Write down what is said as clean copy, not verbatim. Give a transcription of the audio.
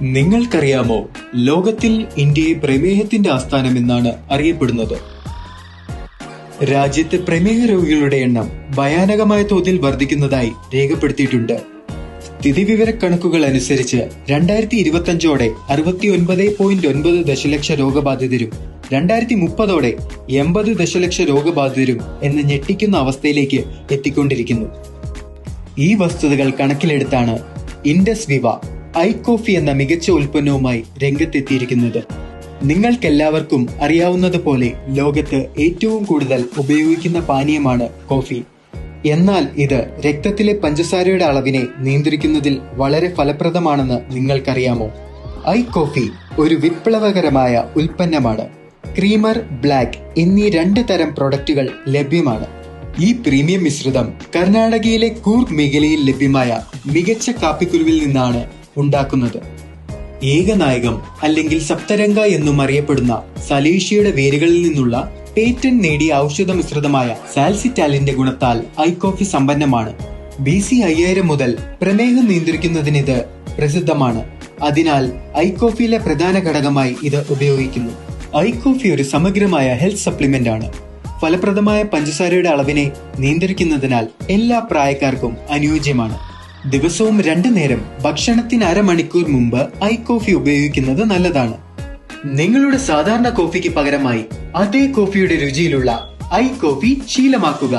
നിങ്ങൾക്കറിയാമോ, ലോകത്തിൽ ഇന്ത്യയെ പ്രമേഹത്തിന്റെ ആസ്ഥാനമെന്നാണ് അറിയപ്പെടുന്നത്. രാജ്യത്ത് പ്രമേഹ രോഗികളുടെ എണ്ണം ഭയാനകമായ തോതിൽ വർദ്ധിക്കുന്നതായി രേഖപ്പെടുത്തിയിട്ടുണ്ട്. സ്ഥിതിവിവരക്കണക്കുകൾ അനുസരിച്ച് 2025ഓടെ 69.9 ദശലക്ഷം രോഗബാധിതരും 2030ഓടെ 80 ദശലക്ഷം രോഗബാധിതരും എന്ന ഞെട്ടിക്കുന്ന അവസ്ഥയിലേക്ക് എത്തിക്കൊണ്ടിരിക്കുന്നു. ഈ വസ്തുതകൾ കണക്കിലെടുത്താണ് ഇൻഡസ് വിവ ഐകോഫി എന്ന മികച്ച ഉൽപ്പന്നവുമായി രംഗത്തെത്തിയിരിക്കുന്നത്. നിങ്ങൾക്കെല്ലാവർക്കും അറിയാവുന്നതുപോലെ ലോകത്ത് ഏറ്റവും കൂടുതൽ ഉപയോഗിക്കുന്ന പാനീയമാണ് കോഫി. എന്നാൽ ഇത് രക്തത്തിലെ പഞ്ചസാരയുടെ അളവിനെ നിയന്ത്രിക്കുന്നതിൽ വളരെ ഫലപ്രദമാണെന്ന് നിങ്ങൾക്കറിയാമോ? ഐകോഫി ഒരു വിപ്ലവകരമായ ഉൽപ്പന്നമാണ്. ക്രീമർ, ബ്ലാക്ക് എന്നീ 2 തരം പ്രൊഡക്റ്റുകൾ ലഭ്യമാണ്. ഈ പ്രീമിയം മിശ്രിതം കർണാടകയിലെ കൂർഗ് മേഖലയിൽ ലഭ്യമായ മികച്ച കാപ്പിക്കുരുവിൽ നിന്നാണ് ഉണ്ടാക്കുന്നത്. ഏകനായകം അല്ലെങ്കിൽ സപ്തരംഗ എന്നും അറിയപ്പെടുന്ന സലേഷ്യയുടെ വേരുകളിൽ നിന്നുള്ള പേറ്റന്റ് നേടിയ ഔഷധ മിശ്രിതമായ സാൽസിറ്റാലിന്റെ ഗുണത്താൽ ഐകോഫി സമ്പന്നമാണ്. BC 5000 മുതൽ പ്രമേഹം നിയന്ത്രിക്കുന്നതിന് ഇത് പ്രസിദ്ധമാണ്. അതിനാൽ ഐകോഫിയിലെ പ്രധാന ഘടകമായി ഇത് ഉപയോഗിക്കുന്നു. ഐകോഫി ഒരു സമഗ്രമായ ഹെൽത്ത് സപ്ലിമെന്റ് ആണ്. ഫലപ്രദമായ പഞ്ചസാരയുടെ അളവിനെ നിയന്ത്രിക്കുന്നതിനാൽ എല്ലാ പ്രായക്കാർക്കും അനുയോജ്യമാണ്. ദിവസവും 2 നേരം ഭക്ഷണത്തിന് അരമണിക്കൂർ മുമ്പ് ഐകോഫി ഉപയോഗിക്കുന്നത് നല്ലതാണ്. നിങ്ങളുടെ സാധാരണ കോഫിക്ക് പകരമായി അതേ കോഫിയുടെ രുചിയിലുള്ള ഐകോഫി ശീലമാക്കുക.